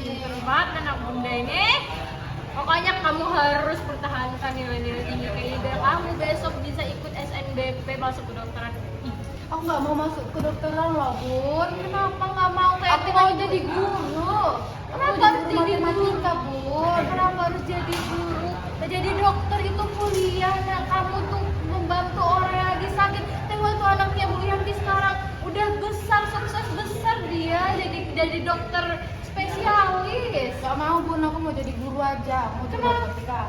Pinter banget anak bunda ini. Pokoknya kamu harus pertahankan nilai-nilai tinggi kayak ini biar kamu besok bisa ikut SNBP masuk ke kedokteran. Aku nggak mau masuk ke kedokteran loh, Bun. Kenapa nggak mau kayak Aku mau jadi guru. Kenapa harus jadi matematika, Bun? Kenapa harus jadi guru? Jadi dokter itu kuliah, nah kamu tuh membantu orang yang lagi sakit. Tengok tuh anaknya Bu Yanti sekarang udah besar, sukses besar dia jadi dokter spesialis. Gak mau, Bun. Aku mau jadi guru aja. Mau jadi Kenapa? matematika.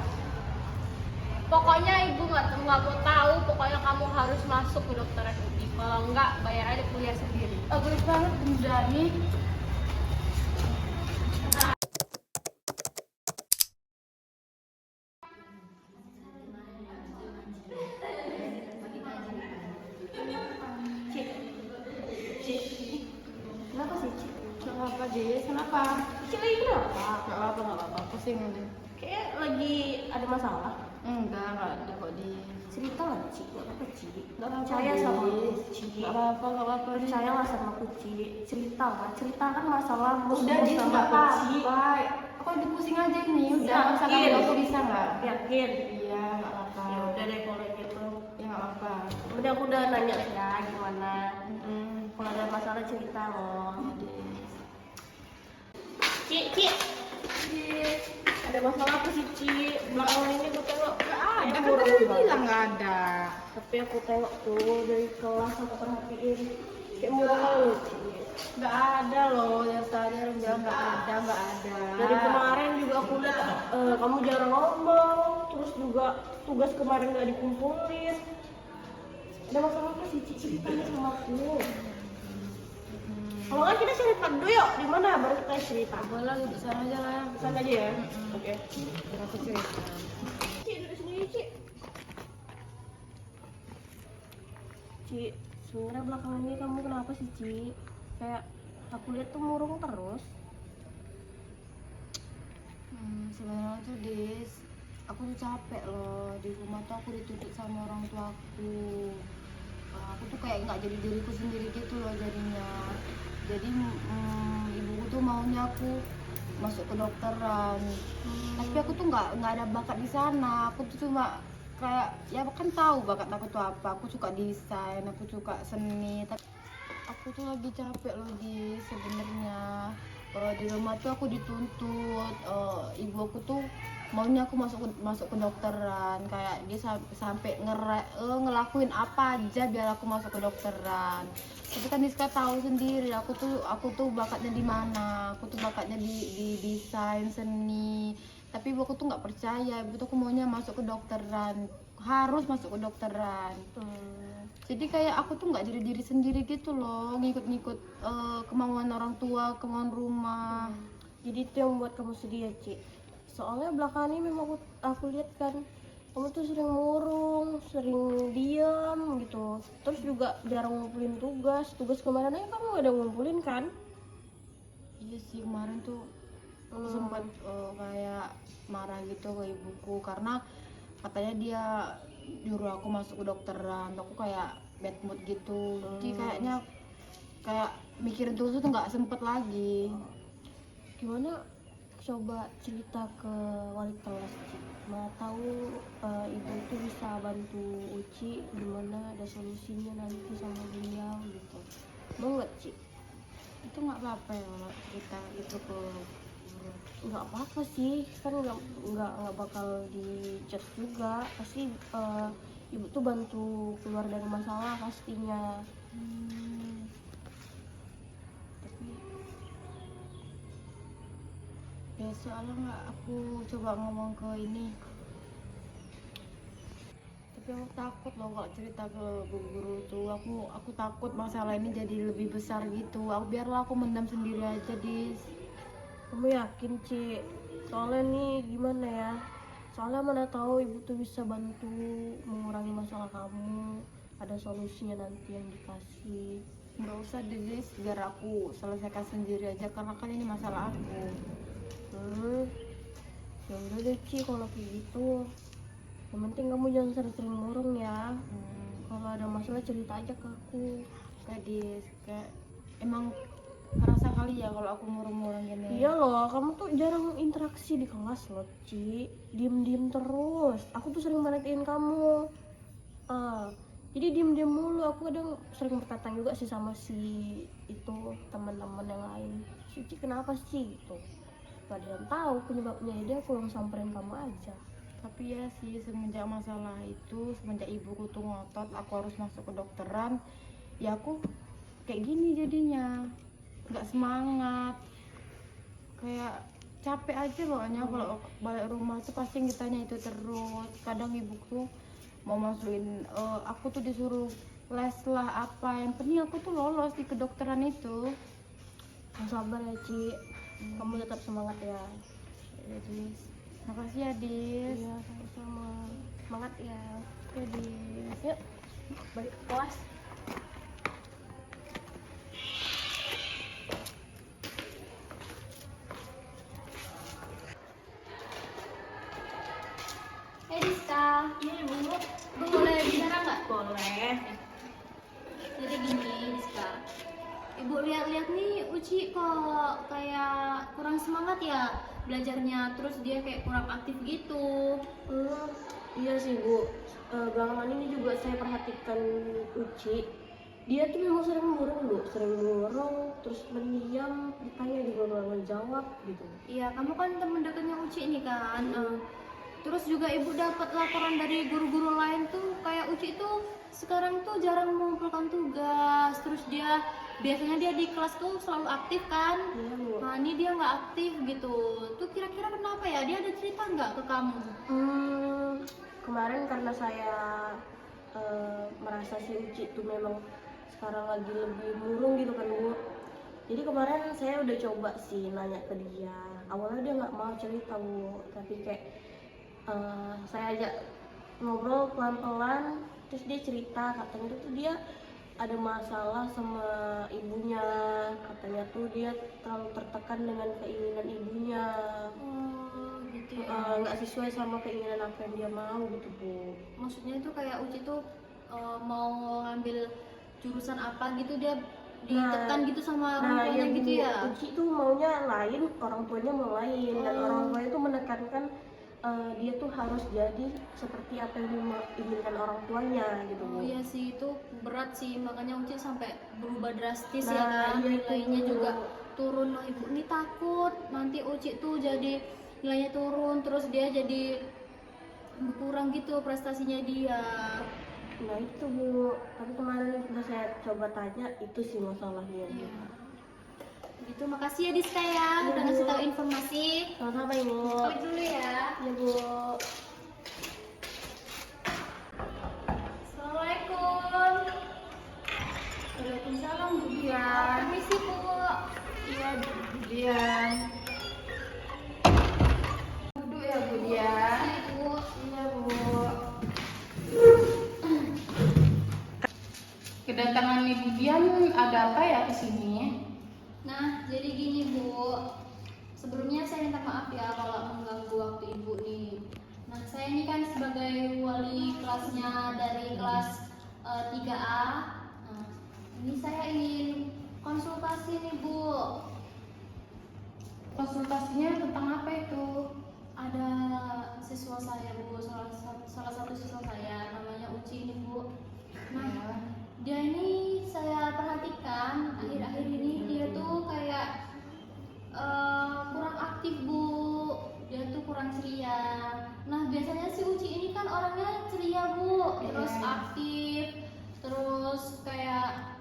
Pokoknya ibu nggak mau tahu. Pokoknya kamu harus masuk ke dokteran UI. Kalau enggak, bayar aja kuliah sendiri. Bagus banget, Bunda nih. Kenapa sih, Ci? Kenapa, Jess? Kenapa? Ci lagi kenapa? Gak apa-apa. Pusing aja. Kayak lagi ada masalah. Enggak ada kok di. Cerita lah, Ci. Gak apa-apa, Ci. Gak apa-apa, percaya sama Ci. aku, Ci. Gak apa-apa. Percaya lah sama aku, Ci. Ceritakan masalahmu Udah, Jess, sama nggak aku, Ci. apa-apa. Aku lagi pusing aja nih. Udah, masa Yakin? kamu aku bisa nggak? Yakin? Iya, nggak apa-apa. Ya udah deh kalau gitu. Ya nggak apa-apa. Udah aku udah nanya ya gimana. Hmm. Kalau ada masalah cerita loh. Ci, ada masalah apa sih, Ci? Belakangan ini aku tengok Nggak ada, kamu kan murung tadi banget. bilang nggak ada. Tapi aku tengok tuh dari kelas aku perhatiin kayak murung banget, Ci. Nggak ada loh, yang tadi yang bilang nggak ada. Dari kemarin juga aku lihat kamu jarang ngomong, terus juga tugas kemarin nggak dikumpulin. Ada masalah apa sih, Ci? Ceritanya sama aku. Kalau nggak kita cerita dulu yuk, di mana baru kita cerita. Boleh duduk sana aja lah. Sana aja ya. Oke. Aku cerita. Ci, duduk sendiri, Ci. Ci, sebenarnya belakangan ini kamu kenapa sih, Ci? Kayak aku lihat tuh murung terus. Sebenarnya tuh aku tuh capek loh, di rumah tuh aku dituntut sama orang tuaku. Aku tuh kayak nggak jadi diriku sendiri gitu loh jadinya. Jadi ibuku tuh maunya aku masuk ke dokteran. Tapi aku tuh nggak ada bakat di sana. Aku tuh cuma kayak ya kan tahu bakat aku tuh apa. Aku suka desain, aku suka seni. Tapi aku tuh lagi capek loh sebenarnya. Di rumah tuh aku dituntut, ibu aku tuh maunya aku masuk ke dokteran, kayak dia sampai ngelakuin apa aja biar aku masuk ke dokteran. Tapi kan Niska tahu sendiri, aku tuh bakatnya di mana, aku tuh bakatnya di desain seni. Tapi ibu aku tuh nggak percaya, ibu tuh aku maunya masuk ke dokteran, harus masuk ke dokteran. Jadi kayak aku tuh nggak jadi diri sendiri gitu loh, ngikut-ngikut kemauan orang tua, kemauan rumah. Jadi itu yang membuat kamu sedih ya, Ci? Soalnya belakangan ini memang aku lihat kan kamu tuh sering murung, sering diam gitu. Terus juga jarang ngumpulin tugas kemarin aja kamu gak ada ngumpulin kan? Iya sih, kemarin tuh aku sempat kayak marah gitu ke ibuku karena katanya dia nyuruh aku masuk ke dokteran. Aku kayak bad mood gitu. Jadi kayaknya kayak mikirin terus tuh nggak sempet lagi. Gimana? coba cerita ke wali kelas, Ci. Mana tahu ibu itu bisa bantu Uci gimana ada solusinya nanti sama beliau gitu. Mau nggak, Ci? Itu nggak apa-apa ya kalau cerita itu ke guru. Nggak apa-apa sih, kan nggak bakal di-judge juga. Pasti ibu tuh bantu keluar dari masalah pastinya. Tapi ya soalnya nggak aku coba ngomong ke ini, tapi aku takut loh kalau cerita ke bu guru tuh. Aku takut masalah ini jadi lebih besar gitu. Biarlah aku mendam sendiri aja, Dis. Kamu yakin, Ci? Soalnya nih gimana ya? Soalnya mana tahu ibu tuh bisa bantu mengurangi masalah kamu. Ada solusinya nanti yang dikasih. Nggak usah, Dis, biar aku selesaikan sendiri aja karena kan ini masalah aku. Ya udah deh, Ci, kalau kayak gitu. Yang penting kamu jangan sering-sering murung ya. Kalau ada masalah cerita aja ke aku. Dis, kayak emang kerasa kali ya kalau aku murung-murung gini. Iya loh, kamu tuh jarang interaksi di kelas loh, Ci. Diem-diem terus. Aku tuh sering merhatiin kamu. Jadi diem-diem mulu. Aku kadang sering berkata juga sih sama si itu teman-teman yang lain. Ci, kenapa sih gitu? Gak ada yang tahu penyebabnya. Jadi aku yang samperin kamu aja. Tapi ya sih, semenjak masalah itu, semenjak ibuku tuh ngotot aku harus masuk ke dokteran, ya aku kayak gini jadinya, nggak semangat, kayak capek aja pokoknya. Kalau balik rumah tuh pasti ditanya itu terus. Kadang ibuku mau masukin, aku tuh disuruh les lah apa, yang penting aku tuh lolos di kedokteran itu. Yang sabar ya, Ci. Kamu tetap semangat ya. Jadi makasih ya, Dis. Iya, sama-sama. Semangat ya. Oke, Dis. Yuk, balik ke kelas. Diska, Iya, Bu. boleh bicara nggak? Boleh. Jadi gini, Diska, Ibu lihat-lihat nih Uci kok kayak kurang semangat ya belajarnya, terus dia kayak kurang aktif gitu. Iya sih, Bu. Belakangan ini juga saya perhatikan Uci. Dia tuh memang sering murung, Bu. Sering murung, terus mendiam, ditanya juga nggak ngejawab gitu. Iya, kamu kan temen dekatnya Uci ini kan. Terus juga ibu dapat laporan dari guru-guru lain tuh kayak Uci tuh sekarang tuh jarang mengumpulkan tugas. Terus dia biasanya dia di kelas tuh selalu aktif kan. Iya, Bu. Nah ini dia nggak aktif gitu. Tuh kira-kira kenapa ya? Dia ada cerita nggak ke kamu? Kemarin karena saya merasa si Uci itu memang sekarang lagi lebih murung gitu kan, Bu. Jadi kemarin saya udah coba sih nanya ke dia. Awalnya dia nggak mau cerita, Bu. Tapi kayak saya ajak ngobrol pelan-pelan, terus dia cerita katanya tuh dia ada masalah sama ibunya. Katanya tuh dia terlalu tertekan dengan keinginan ibunya. Oh gitu ya. Nggak sesuai sama keinginan apa yang dia mau gitu, Bu. Maksudnya itu kayak Uci tuh mau ngambil jurusan apa gitu, dia ditekan gitu sama orang tuanya gitu Bu, ya. Uci tuh maunya lain, orang tuanya mau lain. Dan orang tuanya tuh menekankan dia tuh harus jadi seperti apa yang diinginkan orang tuanya gitu, Bu. Oh iya sih, itu berat sih, makanya Uci sampai berubah drastis Nah, ya kan. iya itu, Nilainya Bu. juga turun. Nah ibu ini takut nanti Uci tuh jadi nilainya turun, terus dia jadi berkurang gitu prestasinya dia. Nah itu, Bu, tapi kemarin udah saya coba tanya, itu sih masalahnya. Iya. Gitu, makasih ya Diska ya, udah Bu. ngasih tahu informasi. Sama-sama, Ibu. Pamit dulu ya. Ya, Bu. Assalamualaikum. Waalaikumsalam, Bu Dian. Permisi Bu. Iya, Bu Dian. Duduk ya, Bu Dian. Permisi Bu. Iya, Bu. Kedatangan Ibu Dian ada apa ya ke sini? Nah, jadi gini Bu. Sebelumnya saya minta maaf ya kalau mengganggu waktu Ibu nih. Nah, saya ini kan sebagai wali kelasnya dari kelas 3A. Nah, ini saya ingin konsultasi nih Bu. Konsultasinya tentang apa terus Ya. aktif, terus kayak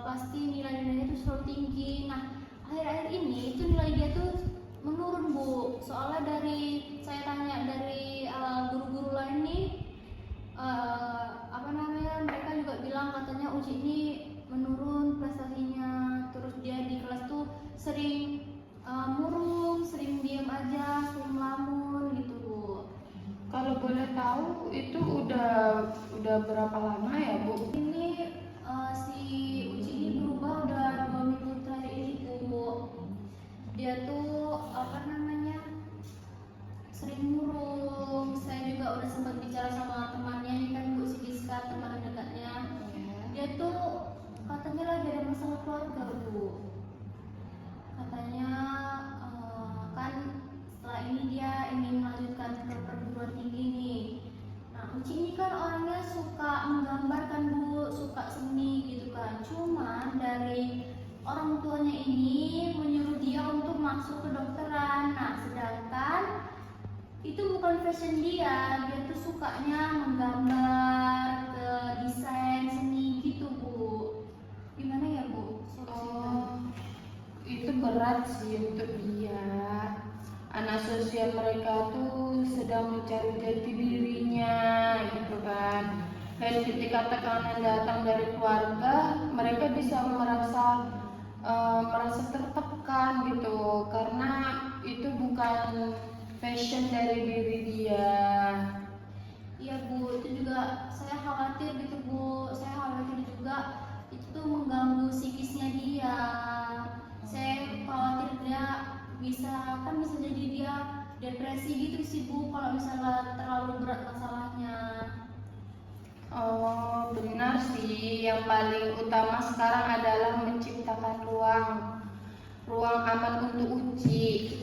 pasti nilai-nilainya tuh selalu tinggi. Nah, akhir-akhir ini itu nilai dia tuh menurun Bu. Soalnya dari saya tanya dari guru-guru lain nih, apa namanya, mereka juga bilang katanya Uci ini menurun prestasinya. Terus dia di kelas tuh sering murung, sering diem aja, sering melamun gitu Bu. Kalau boleh tahu itu udah berapa lama ya Bu? Ini si Uci ini berubah udah 2 minggu terakhir ini Bu. Dia tuh apa namanya, sering murung. Saya juga udah sempat bicara sama temannya ini kan Bu, si Giska, teman dekatnya. Dia tuh katanya lagi ada masalah keluarga Bu. Katanya kan setelah ini dia ingin melanjutkan ke perguruan tinggi nih. Nah, Uci ini kan orangnya suka menggambar kan Bu, suka seni gitu kan. Cuman dari orang tuanya ini menyuruh dia untuk masuk ke dokteran. Nah, sedangkan itu bukan fashion dia tuh sukanya menggambar, ke desain seni gitu Bu. Gimana ya Bu? Oh, itu berat sih untuk dia. Anak sosial mereka tuh sedang mencari jati dirinya gitu kan. Dan ketika tekanan datang dari keluarga, mereka bisa merasa tertekan gitu karena itu bukan passion dari diri dia. Iya Bu, itu juga saya khawatir gitu Bu. Saya khawatir juga itu tuh mengganggu psikisnya dia. Saya khawatir dia bisa jadi dia depresi gitu sih Bu, kalau misalnya terlalu berat masalahnya. Oh, benar sih. Yang paling utama sekarang adalah menciptakan ruang aman untuk Uci.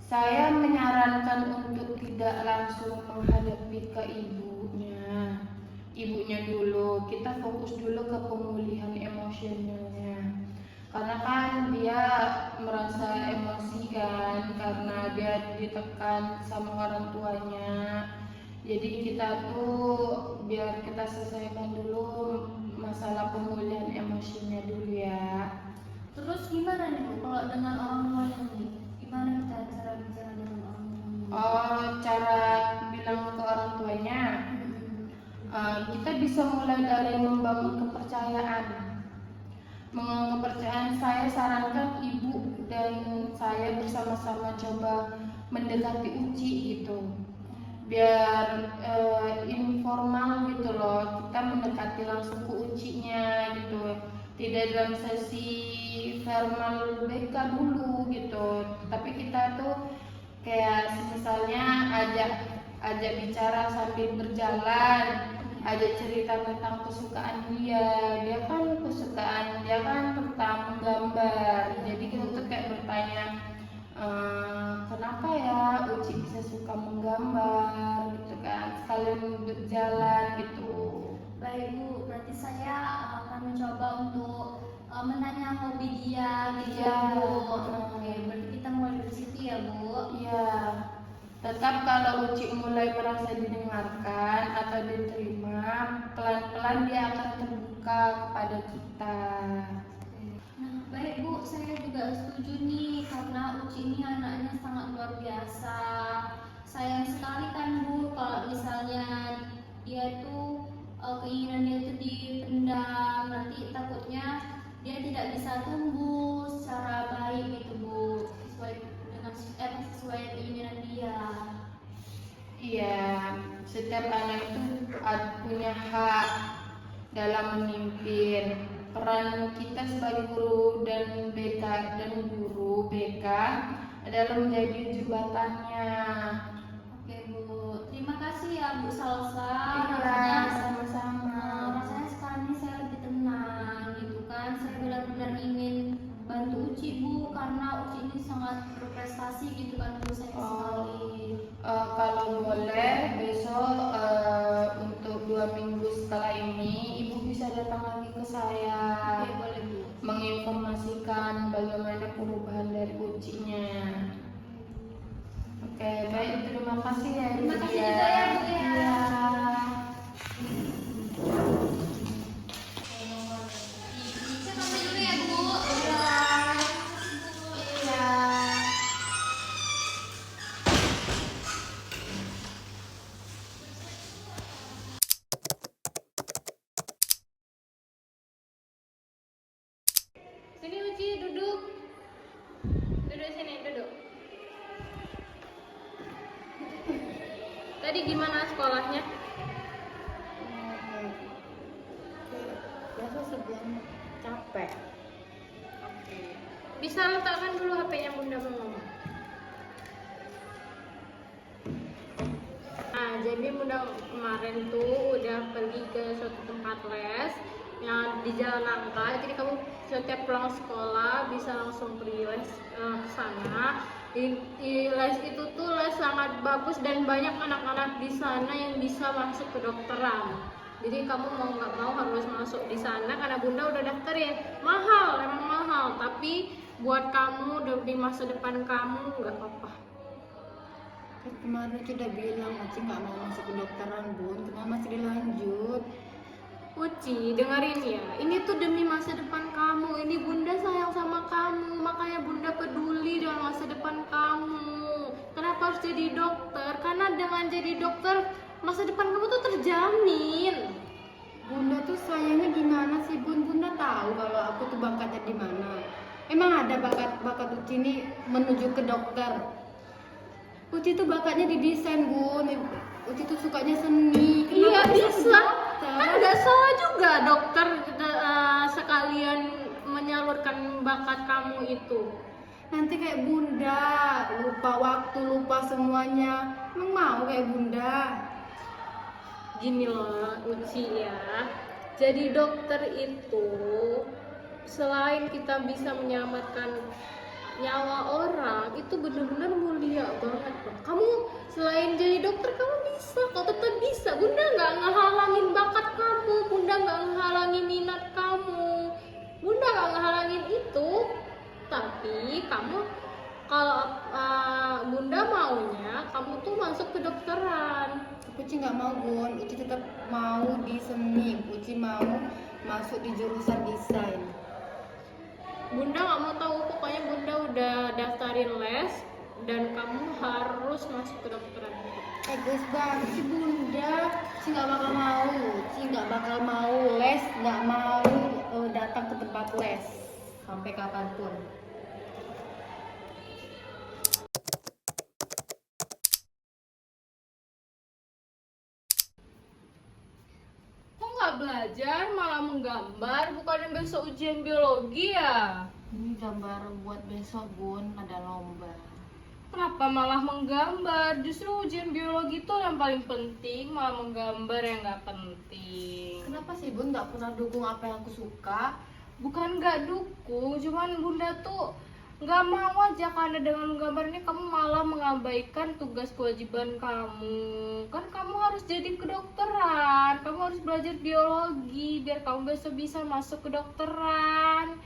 Saya menyarankan untuk tidak langsung menghadapi ke ibunya dulu. Kita fokus dulu ke pemulihan emosionalnya. Karena kan dia merasa emosi kan karena dia ditekan sama orang tuanya. Jadi kita tuh biar kita selesaikan dulu masalah pemulihan emosinya dulu ya. Terus gimana nih Bu kalau dengan orang tuanya nih? Gimana kita cara bicara dengan orang tuanya? Oh, cara bilang ke orang tuanya, kita bisa mulai dari membangun kepercayaan. Membangun kepercayaan, saya sarankan ibu dan saya bersama-sama coba mendekati Uci gitu. Biar informal gitu loh, kita mendekati langsung ke Ucinya gitu, tidak dalam sesi formal BK dulu gitu, tapi kita tuh kayak misalnya ajak bicara sambil berjalan, ajak cerita tentang kesukaan dia kan tentang menggambar, jadi kita tuh kayak bertanya, kenapa ya Uci bisa suka menggambar gitu kan, sekalian berjalan gitu. Baik Bu, berarti saya akan mencoba untuk menanya hobi dia gitu ya Iya. Bu. Oke, berarti kita mulai dari situ ya Bu. Iya, tetap kalau Uci mulai merasa didengarkan atau diterima, pelan-pelan dia akan terbuka kepada kita. Nah, baik Bu, saya juga setuju nih karena Uci ini anaknya sangat luar biasa. Sayang sekali kan Bu kalau misalnya dia tuh keinginan dia tuh dipendam, nanti takutnya dia tidak bisa tumbuh secara baik gitu Bu, sesuai keinginan dia. Iya, setiap anak itu punya hak dalam memimpin. Peran kita sebagai guru dan guru BK adalah menjadi jembatannya. Oke Bu, terima kasih ya Bu Salsa. Iya, sama-sama. Rasanya sekarang ini saya lebih tenang gitu kan. Saya benar-benar ingin bantu Uci Bu karena Uci ini sangat berprestasi gitu kan Bu, saya sekali. Kalau boleh besok untuk 2 minggu setelah ini ibu bisa datang lagi ke saya, Oke, boleh Bu. menginformasikan bagaimana perubahan dari Ucinya. Oke, baik, terima kasih ya. Terima kasih Ibu juga ya, Bu, ya. Iya. Tadi gimana sekolahnya? Biasa sebelum capek. Bisa letakkan dulu HP-nya Bunda mau ngomong. Nah, jadi Bunda kemarin tuh udah pergi ke suatu tempat les yang di Jalan Nangka. Jadi kamu setiap pulang sekolah bisa langsung pergi les ke sana. Di les itu tuh les sangat bagus dan banyak anak-anak di sana yang bisa masuk ke kedokteran. Jadi kamu mau nggak mau harus masuk di sana karena Bunda udah daftarin. Mahal, emang mahal, tapi buat kamu di masa depan kamu nggak apa-apa. Kan kemarin Uci udah bilang Uci nggak mau masuk kedokteran Bun, kenapa masih dilanjut? Uci, dengerin ya, ini tuh demi masa depan kamu. Ini Bunda sayang sama kamu, makanya Bunda peduli dengan masa depan kamu. Kenapa harus jadi dokter? Karena dengan jadi dokter, masa depan kamu tuh terjamin. Bunda tuh sayangnya gimana sih Bun? Bunda tahu kalau aku tuh bakatnya di mana. Emang ada bakat Uci ini menuju ke dokter. Uci tuh bakatnya di desain Bun. Uci tuh sukanya seni. Iya Kenapa bisa. dokter? Kan nggak salah juga dokter sekalian menyalurkan bakat kamu itu. Nanti kayak Bunda, lupa waktu, lupa semuanya. Emang mau kayak Bunda? Gini loh Uci ya, jadi dokter itu selain kita bisa menyelamatkan nyawa orang, itu benar-benar mulia banget loh. Kamu selain jadi dokter kamu bisa, kau tetap bisa. Bunda nggak ngehalangin bakat kamu, Bunda nggak ngehalangin minat kamu, Bunda nggak ngehalangin itu. Tapi kamu kalau Bunda maunya kamu tuh masuk ke kedokteran. Uci nggak mau Bun, Uci tetap mau di seni. Uci mau masuk di jurusan desain. Bunda nggak mau tahu, pokoknya Bunda udah daftarin les dan kamu harus masuk ke kedokteran. Egois banget sih Bunda. Uci nggak bakal mau. Uci nggak bakal mau les, nggak mau datang ke tempat les sampai kapanpun. Kok nggak belajar malah menggambar? Bukannya besok ujian biologi ya? Ini gambar buat besok Bun, ada lomba. Kenapa malah menggambar? Justru ujian biologi itu yang paling penting, malah menggambar yang nggak penting. Kenapa sih Bun nggak pernah dukung apa yang aku suka? Bukan nggak dukung, cuman Bunda tuh nggak mau aja karena dengan menggambar ini kamu malah mengabaikan tugas kewajiban kamu. Kan kamu harus jadi kedokteran, kamu harus belajar biologi biar kamu besok bisa masuk kedokteran.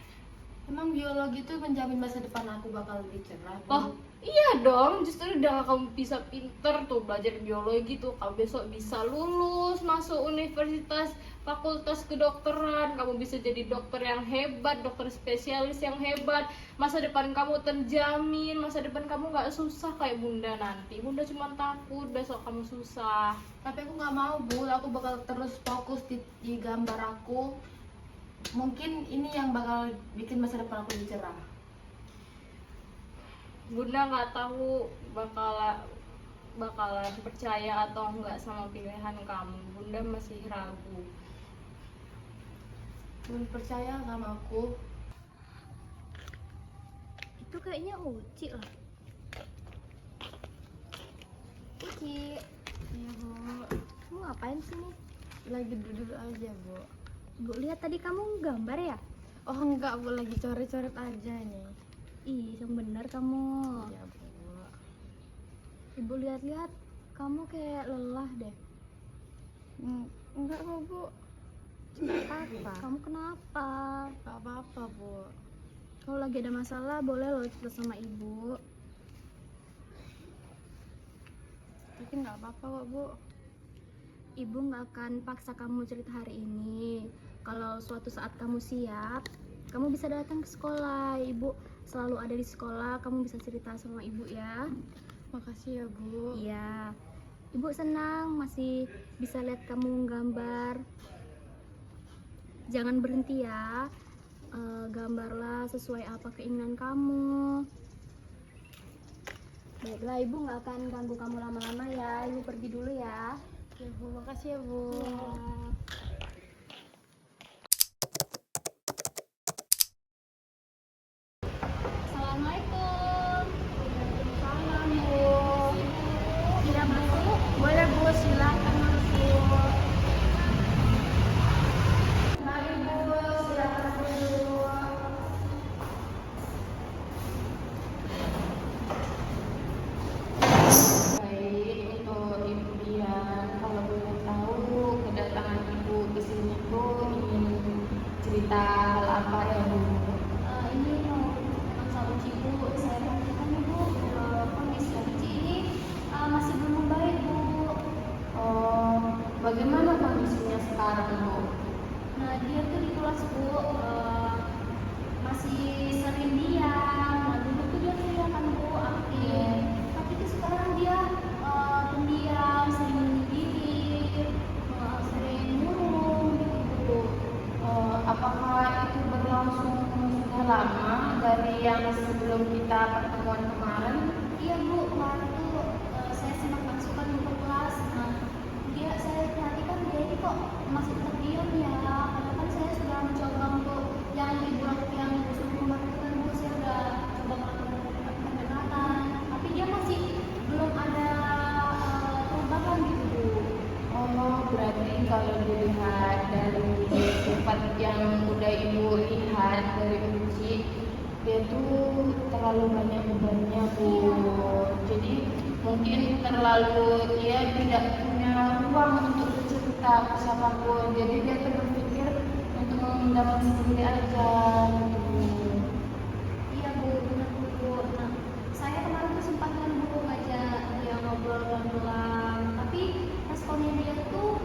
Emang biologi itu menjamin masa depan aku bakal lebih cerah Bun? Oh iya dong, justru udah kamu bisa pinter tuh belajar biologi tuh, kamu besok bisa lulus masuk universitas fakultas kedokteran, kamu bisa jadi dokter yang hebat, dokter spesialis yang hebat, masa depan kamu terjamin, masa depan kamu nggak susah kayak Bunda nanti. Bunda cuma takut besok kamu susah. Tapi aku nggak mau Bun, aku bakal terus fokus di gambar aku. Mungkin ini yang bakal bikin masa depan aku lebih cerah. Bunda nggak tahu bakalan percaya atau enggak sama pilihan kamu. Bunda masih ragu. Bun percaya sama aku. Itu kayaknya Uci lah. Uci, Iya Bu, kamu ngapain sih nih? lagi duduk aja Bu. Bu, lihat tadi kamu gambar ya? Oh enggak Bu, lagi coret-coret aja nih. Ih, yang bener kamu. Iya Bu. Ibu lihat-lihat, kamu kayak lelah deh. Enggak kok Bu, Nggak apa-apa. Kamu kenapa? enggak apa-apa Bu. Kalau lagi ada masalah, boleh loh cerita sama ibu. Tapi enggak apa-apa kok Bu. Ibu nggak akan paksa kamu cerita hari ini. Kalau suatu saat kamu siap, kamu bisa datang ke sekolah. Ibu selalu ada di sekolah, kamu bisa cerita sama ibu ya. Makasih ya Bu. Iya, ibu senang masih bisa lihat kamu gambar. Jangan berhenti ya, gambarlah sesuai apa keinginan kamu. Baiklah, ibu nggak akan ganggu kamu lama-lama ya. Ibu pergi dulu ya. Ya Bu, makasih ya Bu. Assalamualaikum. Salam Bu. Tidak masuk? Boleh Bu, silakan masuk. Mari Bu, silakan duduk. Baik, untuk Ibu Dian, kalau boleh tahu kedatangan Ibu ke sini tuh ingin cerita hal apa ya Bu? Ini mau masalah uji Bu. Saya perhatikan Ibu, kondisi uji ini masih belum membaik Bu. Oh, bagaimana kondisinya sekarang Bu? Nah, dia tuh di kelas Bu, masih sering diam. Nah, dulu tuh dia kelihatan Bu aktif, tapi tuh sekarang dia pendiam, sering menyendiri, sering murung gitu Bu. Oh, apakah itu berlangsung sudah lama dari yang sebelum kita pertemuan kemarin? Iya Bu, kemarin tuh saya simak masukan Bu ke kelas. Nah, saya perhatikan dia ini kok masih tetap diam ya. Padahal kan saya sudah mencoba untuk yang ibu yang suruh memperhatikan Bu, saya udah coba melakukan pendekatan, tapi dia masih belum ada perubahan gitu Bu. Oh, berarti kalau dilihat dari sifat yang udah Ibu lihat dari uji, dia tuh terlalu banyak bebannya Bu. Jadi mungkin dia tidak punya ruang untuk bercerita ke siapapun. Jadi dia tuh berpikir untuk memendam sendiri aja gitu Bu. Iya Bu, benar Bu. Nah, saya kemarin tuh sempat kan Bu ngajak dia ngobrol pelan-pelan, tapi responnya dia tuh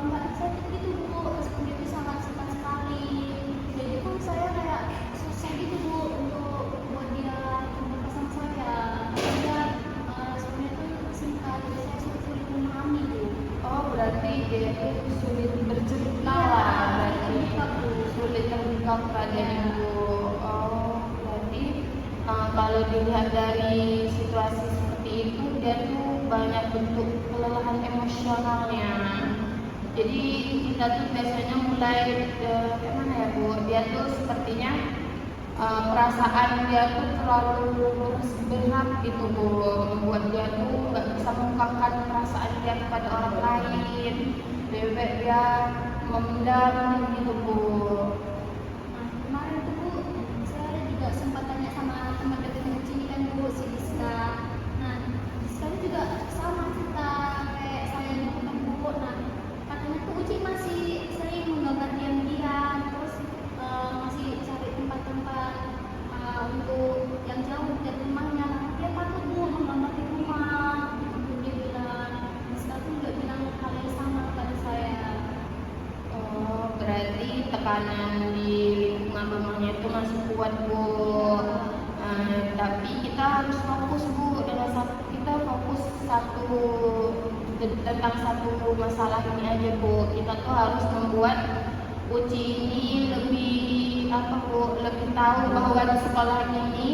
nggak aktif gitu Bu. Respon dia tuh sangat singkat sekali. Jadi pun saya kayak susah gitu Bu untuk buat dia terbuka sama saya. Dia responnya tuh singkat, jadi saya sulit memahami Bu. Oh, berarti dia tuh sulit bercerita Iya, lah, berarti terbuka, Bu. sulit terbuka kepada Ibu. Oh, berarti kalau dilihat dari situasi seperti itu, dia tuh banyak bentuk kelelahan emosionalnya. Jadi kita tuh biasanya mulai kayak mana ya Bu? Dia tuh sepertinya perasaan dia tuh terlalu berlebihan gitu Bu, membuat dia tuh nggak bisa mengungkapkan perasaan dia kepada orang lain. Dia memendam gitu Bu. Nah, kemarin tuh Bu, saya juga sempat tanya sama teman dekat Uci ini kan Bu, si Diska. Nah, Diska ini juga sama kita kayak saya dulu kan Bu. Nah, katanya tuh Uci masih sering menggambar diam-diam, terus masih cari tempat-tempat untuk yang jauh dari rumahnya. Dia takut Bu menggambar di rumah, gitu dia bilang. Diska tuh juga bilang hal yang sama kepada saya. Oh, berarti tekanan di lingkungan rumahnya itu masih kuat Bu. Tapi kita harus fokus Bu, kita fokus tentang satu masalah ini aja Bu. Kita tuh harus membuat Uci ini lebih tahu bahwa di sekolah ini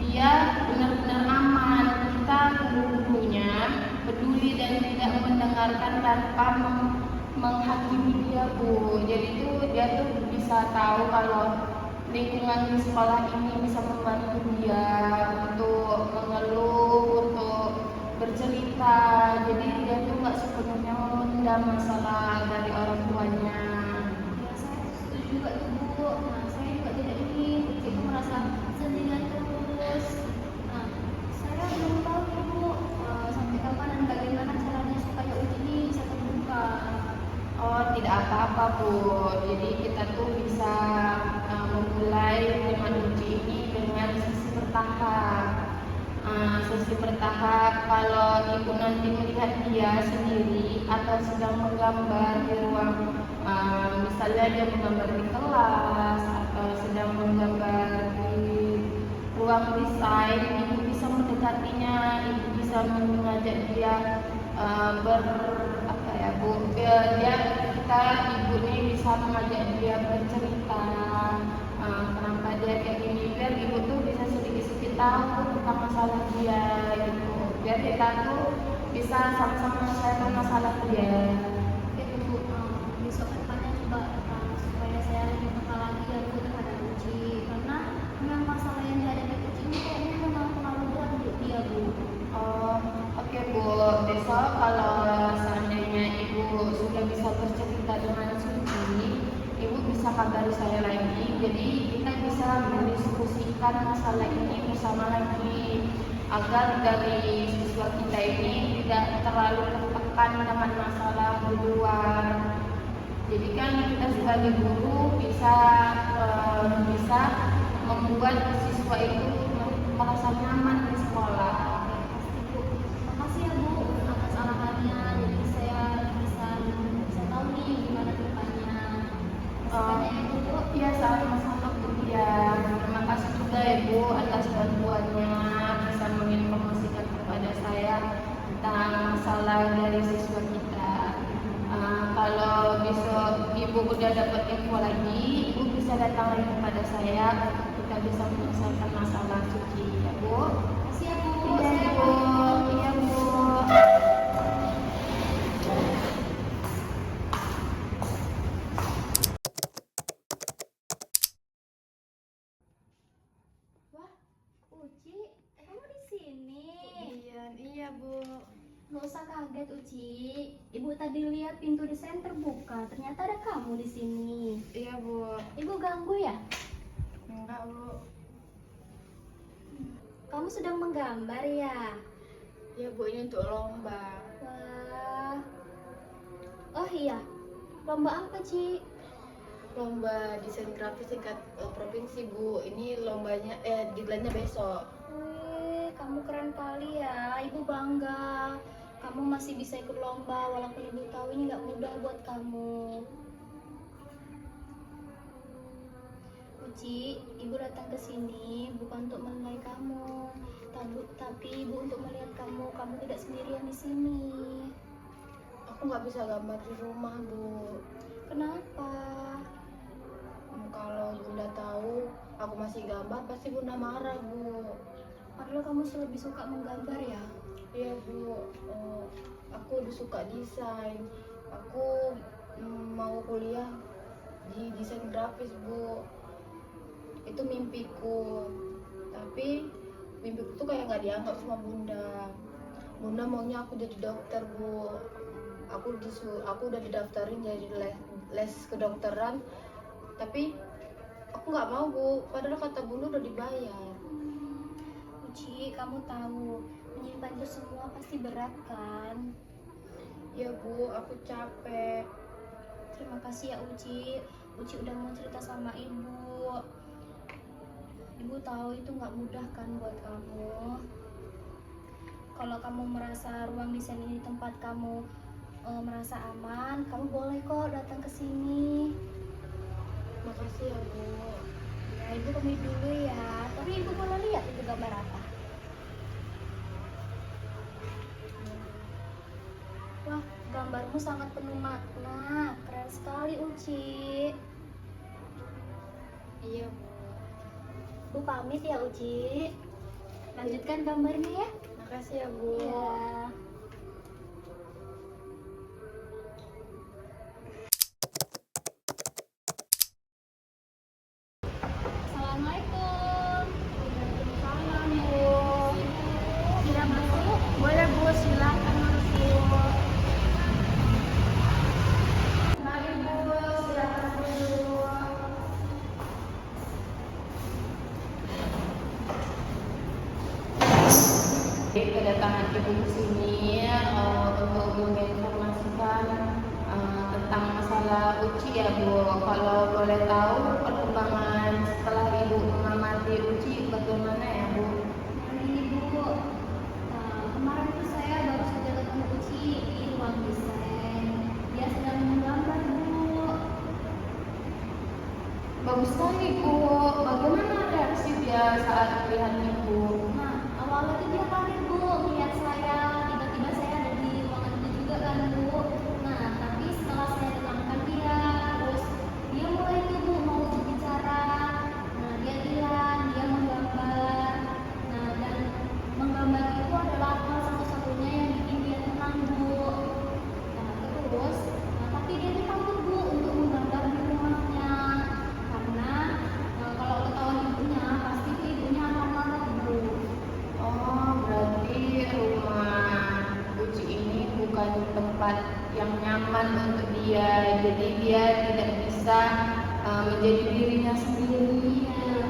dia benar-benar aman. Kita guru-gurunya peduli dan tidak mendengarkan tanpa menghakimi dia Bu. Jadi dia tuh bisa tahu kalau lingkungan di sekolah ini bisa membantu dia untuk mengeluh, untuk bercerita. Jadi dia tuh nggak sepenuhnya memendam masalah dari orang tuanya. Ya, saya setuju juga tuh Bu. Nah, saya juga tidak ingin Uci itu merasa sendirian terus. Nah, saya belum tahu ya Bu, sampai kapan dan bagaimana caranya supaya Uci ini bisa terbuka. Oh, tidak apa-apa Bu. Jadi kita tuh bisa memulai dengan uji ini dengan sesi bertahap. Sesi bertahap kalau Ibu nanti melihat dia sendiri atau sedang menggambar di ruang, misalnya dia menggambar di kelas atau sedang menggambar di ruang desain, Ibu bisa mendekatinya, Ibu bisa mengajak dia ibu ini bisa mengajak dia bercerita kenapa dia kayak gini, biar ibu tuh bisa sedikit-sedikit tahu tentang masalah dia gitu, biar kita tuh bisa sama-sama menyelesaikan masalah dia. Oke Bu, besok ke depannya coba supaya saya lebih peka lagi ya Bu terhadap Uci, karena memang masalah yang dihadapi Uci ini kayaknya memang terlalu berat untuk dia Bu. Oh, oke Bu, besok kalau seandainya Ibu sudah bisa bercerita dengan Suci, Ibu bisa kabari saya lagi. Jadi kita bisa mendiskusikan masalah ini bersama lagi, agar dari siswa kita ini tidak terlalu tertekan dengan masalah di luar. Jadi kan kita sebagai guru bisa membuat siswa itu merasa nyaman di sekolah. Pasti Bu. Makasih ya Bu atas arahannya. Jadi saya bisa tahu nih gimana ke depannya. Masih banyak ya Bu. Iya, sama-sama Bu. Ya, terima kasih juga ya Bu atas bantuannya, bisa menginformasikan kepada saya tentang masalah dari siswa kita. Kalau besok Ibu udah dapat info lagi, Ibu bisa datang lagi kepada saya, kita bisa menyelesaikan masalah Suci ya Bu. Makasih ya Bu. Iya Saya Bu, iya Bu. Wah, Uci, kamu di sini. Iya Bu. Nggak usah kaget Uci. Ibu tadi lihat pintu desain terbuka. Ternyata ada kamu di sini. Iya Bu. Ibu ganggu ya? Enggak Bu. Kamu sedang menggambar ya? Iya Bu, ini untuk lomba. Wah. Oh iya. Lomba apa, Ci? Lomba desain grafis tingkat provinsi Bu. Ini lombanya deadline-nya besok. Wih, kamu keren kali ya. Ibu bangga. Kamu masih bisa ikut lomba walaupun ibu tahu ini nggak mudah buat kamu. Uci, ibu datang ke sini bukan untuk menilai kamu, tapi ibu untuk melihat kamu tidak sendirian di sini. Aku nggak bisa gambar di rumah Bu. Kenapa? Kalau Bunda tahu aku masih gambar, pasti Bunda marah Bu. Padahal kamu lebih suka menggambar ya? Iya Bu. Aku lebih suka desain. Aku mau kuliah di desain grafis Bu. Itu mimpiku. Tapi mimpiku tuh kayak nggak dianggap sama Bunda. Bunda maunya aku jadi dokter Bu. Aku udah didaftarin jadi les kedokteran, tapi aku nggak mau Bu. Padahal kata Bunda udah dibayar. Uci, kamu tahu menyimpan itu semua pasti berat kan? Ya Bu, aku capek. Terima kasih ya Uci. Uci udah mau cerita sama ibu. Ibu tahu itu nggak mudah kan buat kamu. Kalau kamu merasa ruang desain ini tempat kamu merasa aman, kamu boleh kok datang ke sini. Makasih ya Bu. Ya, ibu pamit dulu ya. Tapi ibu boleh lihat itu gambar apa? Wah, gambarmu sangat penuh makna. Keren sekali Uci. Iya Bu. Bu pamit ya Uci. Lanjutkan gambarnya ya. Makasih ya Bu. Iya. Assalamualaikum. Salam Bu. Sudah masuk? Boleh Bu, silakan masuk. Mari Bu, silakan duduk. Kedatangan Ibu ke sini untuk menginformasikan tentang masalah Uci ya Bu. Kalau boleh tahu perkembangan setelah Ibu mengamati Uci bagaimana ya Bu? Nah, ini Bu. Kemarin tuh saya baru saja ketemu Uci di ruang desain. Dia sedang menggambar Bu. Bagus sekali Bu. Bagaimana reaksi dia saat melihat Ibu? Nah, awalnya tuh dia kaget Bu melihat saya. Tiba-tiba saya ada di ruangan itu juga kan Bu. Nah, tapi setelah saya tenangkan dia, terus dia mulai tuh Bu mau berbicara. Nah, dia bilang dia menggambar. suatu tempat yang nyaman untuk dia, jadi dia tidak bisa menjadi dirinya sendiri. Iya.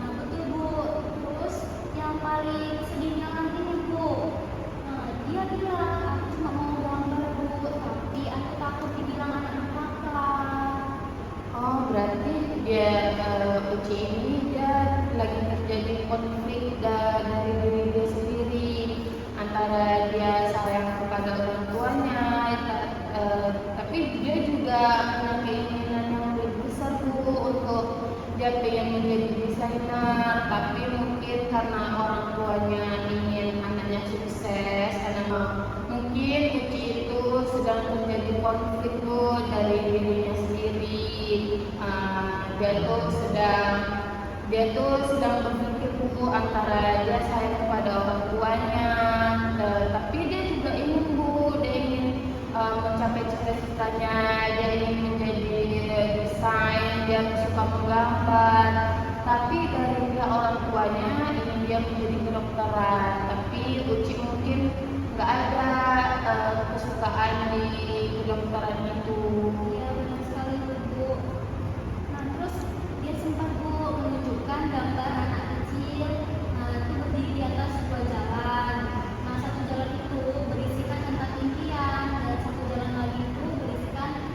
Nah, betul Bu. Terus yang paling sedihnya lagi nih Bu, dia bilang aku cuma mau gambar Bu, tapi aku takut dibilang anak neraka. Oh, berarti dia Uci ini dia lagi terjadi konflik dari diri dia sendiri, antara dia sayang kepada orang tuanya, tapi dia juga punya keinginan yang lebih besar Bu, untuk dia pengen menjadi desainer, tapi mungkin karena orang tuanya ingin anaknya sukses, karena mungkin Uci itu sedang terjadi konflik Bu dari dirinya sendiri. Dia tuh sedang berpikir Bu antara dia sayang kepada orang tuanya, tapi dia juga ingin Bu, dia ingin mencapai cita-citanya, dia ingin menjadi desain, dia suka menggambar, tapi dari pihak orang tuanya ingin dia menjadi kedokteran, tapi Uci mungkin nggak ada kesukaan di kedokteran itu. Iya benar sekali Bu. Nah terus dia sempat Bu menunjukkan gambar anak kecil itu berdiri di atas sebuah jalan. Nah satu jalan itu berisikan tentang impian dan satu jalan lagi itu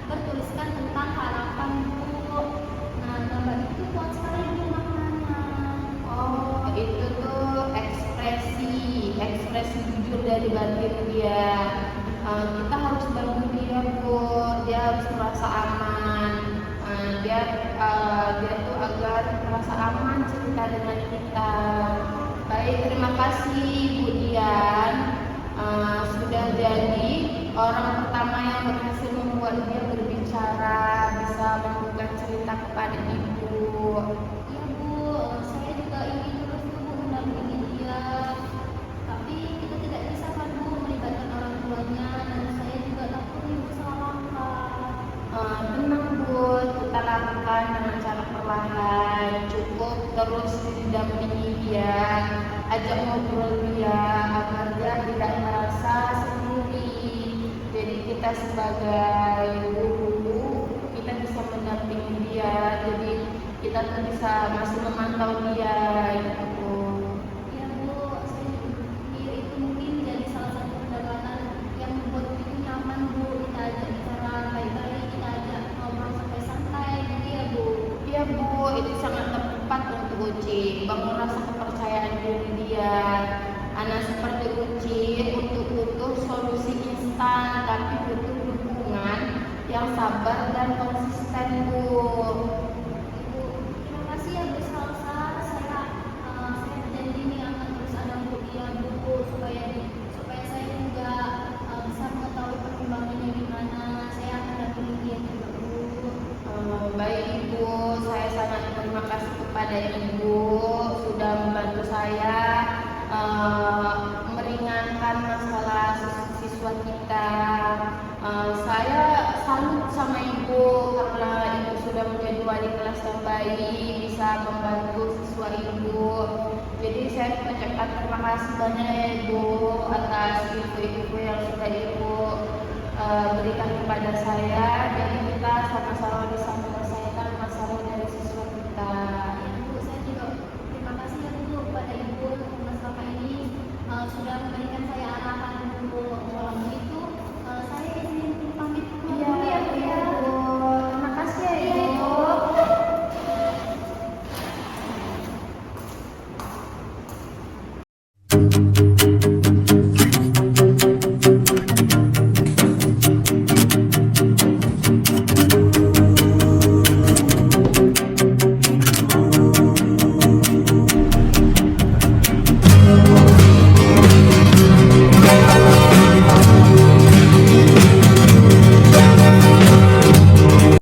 bertuliskan tentang harapan Bu. Nah gambar itu kuat sekali Bu maknanya. Oh, itu tuh ekspresi jujur dari batin dia. Kita harus bantu dia Bu, dia harus merasa aman. Dia tuh agar merasa aman cerita dengan kita. Baik, terima kasih Bu Dian. Sudah jadi orang pertama yang berhasil membuat dia berbicara, bisa membuka cerita kepada Ibu. Iya Bu, saya juga ingin terus Bu mendampingi dia. Tapi kita tidak bisa kan Bu melibatkan orang tuanya dan saya juga takut Ibu salah langkah. Tenang Bu, kita lakukan dengan cara perlahan. Cukup terus didampingi dia, ajak ngobrol dia agar dia tidak merasa sendiri. Jadi kita sebagai guru, kita bisa mendampingi dia. Jadi kita tuh bisa masih memantau dia gitu Bu. Iya Bu, saya juga berpikir itu mungkin jadi salah satu pendekatan yang membuat itu nyaman Bu. Kita ajak bicara baik-baik, kita ajak ngobrol sampai santai gitu ya Bu. Iya Bu, itu sangat tepat untuk Uci. Bangun rasa kepercayaan diri dia. Anak seperti Uci untuk butuh solusi instan, tapi butuh dukungan yang sabar dan konsisten Bu. Ibu, terima kasih ya Bu Salsa. Saya berjanji nih akan terus ada Bu dia Bu supaya saya juga bisa mengetahui perkembangannya gimana. Saya akan dampingi dia juga Bu. Baik Ibu, saya sangat terima kasih kepada Ibu sudah membantu saya meringankan masalah siswa kita. Saya salut sama Ibu karena Ibu sudah menjadi wali kelas yang baik, bisa membantu siswa Ibu. Jadi saya mengucapkan terima kasih banyak ya Ibu atas ilmu-ilmu yang sudah Ibu berikan kepada saya. Jadi kita sama-sama bisa menyelesaikan masalah dari siswa kita. Bu, saya juga terima kasih ya Bu kepada Ibu untuk selama ini sudah memberikan saya arahan Bu.